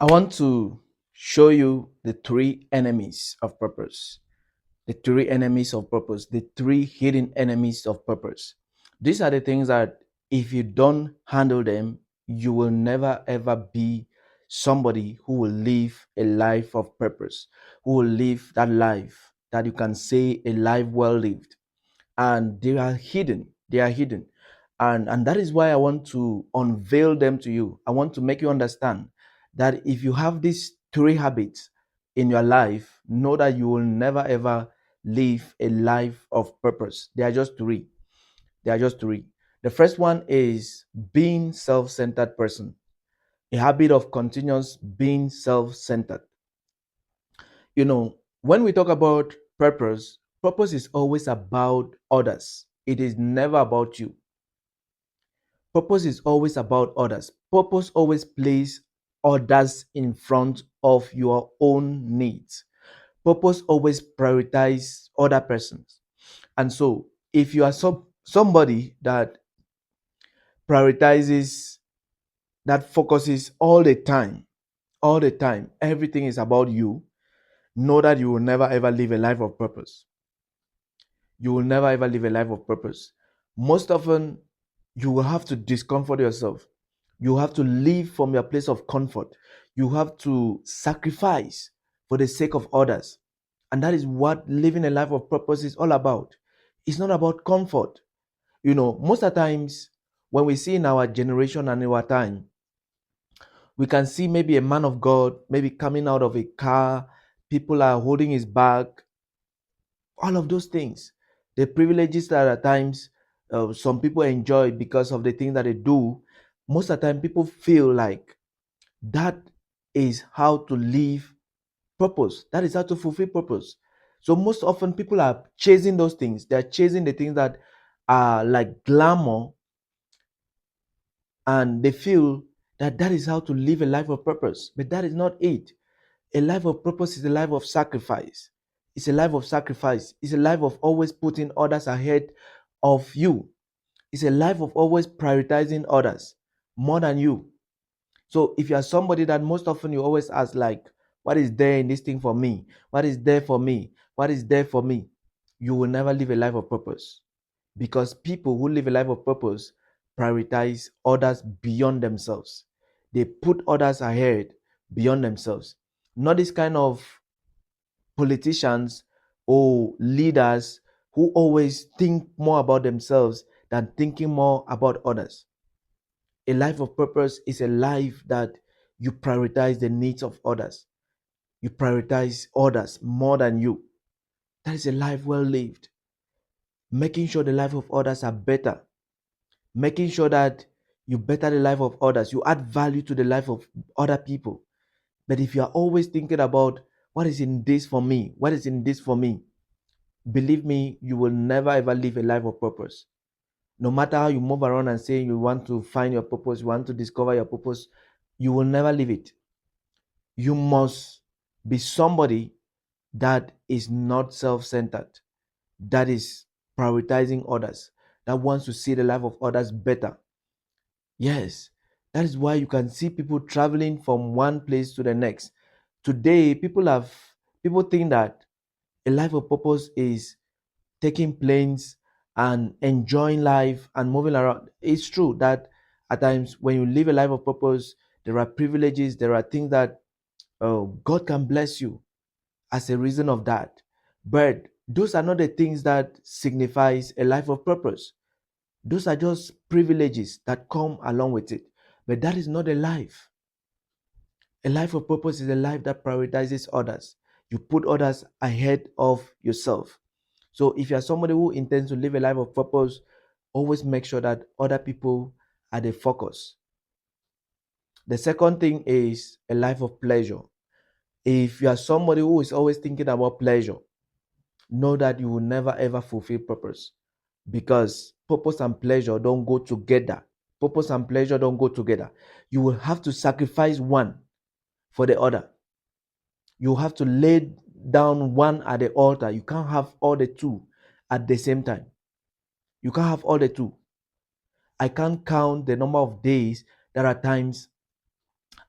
I want to show you the three enemies of purpose. The three enemies of purpose, the three hidden enemies of purpose. These are the things that if you don't handle them, you will never ever be somebody who will live a life of purpose, who will live that life that you can say a life well lived. And they are hidden, and that is why I want to unveil them to you. I want to make you understand that if you have these three habits in your life, know that you will never ever live a life of purpose. They are just three. The first one is being self-centered person, a habit of continuous being self-centered. When we talk about purpose is always about others. It is never about you. Purpose is always about others. Purpose always places others in front of your own needs. Purpose always prioritizes other persons. And so, if you are somebody that prioritizes, that focuses all the time, everything is about you, know that you will never ever live a life of purpose. You will never ever live a life of purpose. Most often, you will have to discomfort yourself. You have to live from your place of comfort. You have to sacrifice for the sake of others. And that is what living a life of purpose is all about. It's not about comfort. Most of the times when we see in our generation and in our time, we can see maybe a man of God, maybe coming out of a car, people are holding his bag, all of those things, the privileges that at times some people enjoy because of the things that they do. Most of the time people feel like that is how to live purpose, that is how to fulfill purpose. So most often people are chasing those things. They're chasing the things that are like glamour, and they feel that that is how to live a life of purpose, but that is not it. A life of purpose is a life of sacrifice. It's a life of sacrifice. It's a life of always putting others ahead of you. It's a life of always prioritizing others more than you. So if you are somebody that most often you always ask, like, what is there in this thing for me? What is there for me? What is there for me? You will never live a life of purpose, because people who live a life of purpose prioritize others beyond themselves. They put others ahead beyond themselves. Not this kind of politicians or leaders who always think more about themselves than thinking more about others. A life of purpose is a life that you prioritize the needs of others. You prioritize others more than you. That is a life well lived. Making sure the life of others are better. Making sure that you better the life of others. You add value to the life of other people. But if you are always thinking about what is in this for me, what is in this for me, believe me, you will never ever live a life of purpose. No matter how you move around and say you want to find your purpose, you want to discover your purpose, you will never live it. You must be somebody that is not self centered, that is prioritizing others, that wants to see the life of others better. Yes, that is why you can see people traveling from one place to the next. Today, people think that a life of purpose is taking planes and enjoying life and moving around. It's true that at times when you live a life of purpose, there are privileges, there are things that God can bless you as a reason of that. But those are not the things that signifies a life of purpose. Those are just privileges that come along with it. But that is not a life. A life of purpose is a life that prioritizes others. You put others ahead of yourself. So if you are somebody who intends to live a life of purpose, always make sure that other people are the focus. The second thing is a life of pleasure. If you are somebody who is always thinking about pleasure, know that you will never ever fulfill purpose, because purpose and pleasure don't go together. Purpose and pleasure don't go together. You will have to sacrifice one for the other. You have to lay down one at the altar. You can't have all the two at the same time. You can't have all the two. I can't count the number of days there are times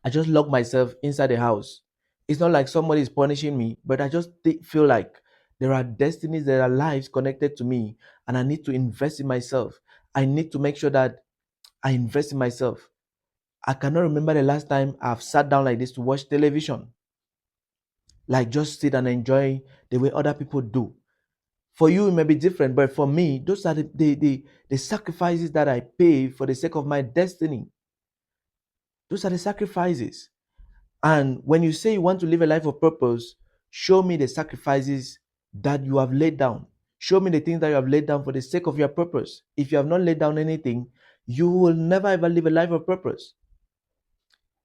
I just lock myself inside the house. It's not like somebody is punishing me, but I just feel like there are destinies, there are lives connected to me, and I need to invest in myself. I need to make sure that I invest in myself. I cannot remember the last time I've sat down like this to watch television, like just sit and enjoy the way other people do. For you, it may be different, but for me, those are the sacrifices that I pay for the sake of my destiny. Those are the sacrifices. And when you say you want to live a life of purpose, show me the sacrifices that you have laid down. Show me the things that you have laid down for the sake of your purpose. If you have not laid down anything, you will never ever live a life of purpose.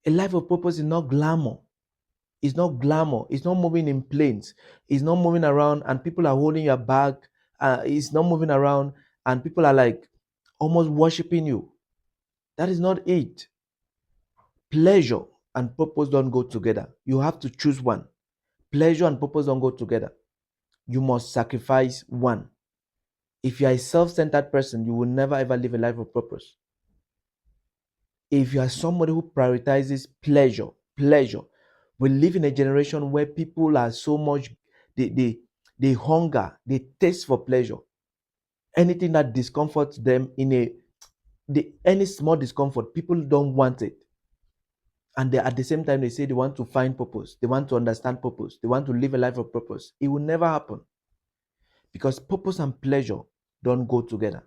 A life of purpose is not glamour. It's not glamour. It's not moving in planes. It's not moving around and people are holding your bag. It's not moving around and people are like almost worshiping you. That is not it. Pleasure and purpose don't go together. You have to choose one. Pleasure and purpose don't go together. You must sacrifice one. If you are a self-centered person, you will never ever live a life of purpose. If you are somebody who prioritizes pleasure, we live in a generation where people are so much, they hunger, they taste for pleasure. Anything that discomforts them any small discomfort, people don't want it. And at the same time, they say they want to find purpose, they want to understand purpose, they want to live a life of purpose. It will never happen because purpose and pleasure don't go together.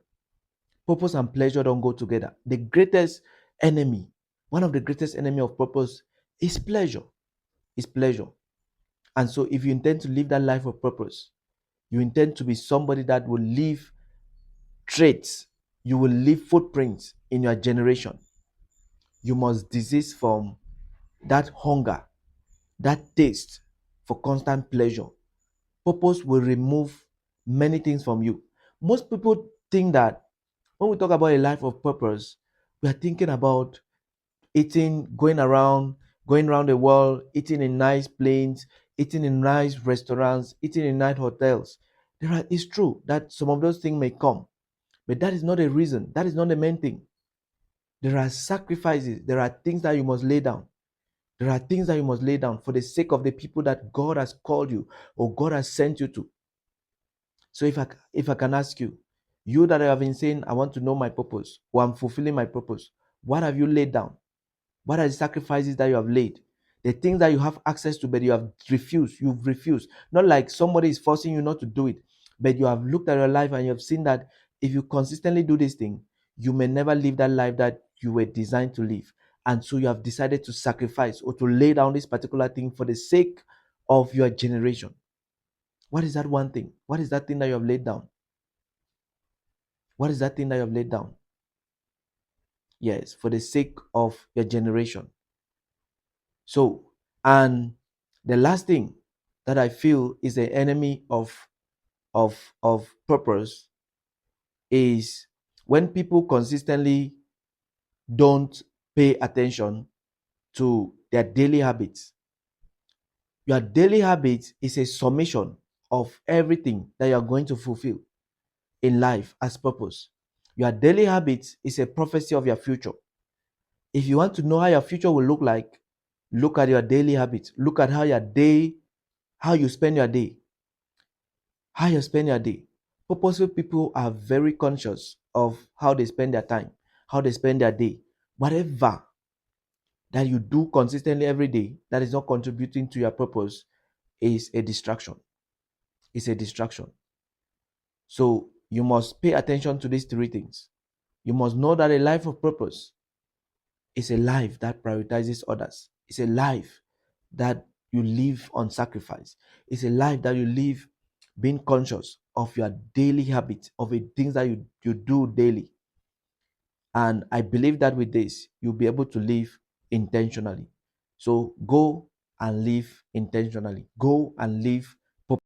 Purpose and pleasure don't go together. The greatest enemy, one of the greatest enemy of purpose is pleasure. Is pleasure. And so if you intend to live that life of purpose, you intend to be somebody that will leave traits, you will leave footprints in your generation. You must desist from that hunger, that taste for constant pleasure. Purpose will remove many things from you. Most people think that when we talk about a life of purpose, we are thinking about eating, going around the world, eating in nice planes, eating in nice restaurants, eating in nice hotels. It's true that some of those things may come, but that is not a reason. That is not the main thing. There are sacrifices. There are things that you must lay down. There are things that you must lay down for the sake of the people that God has called you or God has sent you to. So if I can ask you, you that have been saying, I want to know my purpose or I'm fulfilling my purpose, what have you laid down? What are the sacrifices that you have laid? The things that you have access to, but you have refused. You've refused. Not like somebody is forcing you not to do it, but you have looked at your life and you have seen that if you consistently do this thing, you may never live that life that you were designed to live. And so you have decided to sacrifice or to lay down this particular thing for the sake of your generation. What is that one thing? What is that thing that you have laid down? What is that thing that you have laid down? Yes, for the sake of your generation. So, and the last thing that I feel is the enemy of purpose is when people consistently don't pay attention to their daily habits. Your daily habits is a summation of everything that you are going to fulfill in life as purpose. Your daily habits is a prophecy of your future. If you want to know how your future will look like, look at your daily habits. Look at how you spend your day. How you spend your day. Purposeful people are very conscious of how they spend their time, how they spend their day. Whatever that you do consistently every day that is not contributing to your purpose is a distraction. It's a distraction. So you must pay attention to these three things. You must know that a life of purpose is a life that prioritizes others. It's a life that you live on sacrifice. It's a life that you live being conscious of your daily habits, of the things that you do daily. And I believe that with this, you'll be able to live intentionally. So go and live intentionally. Go and live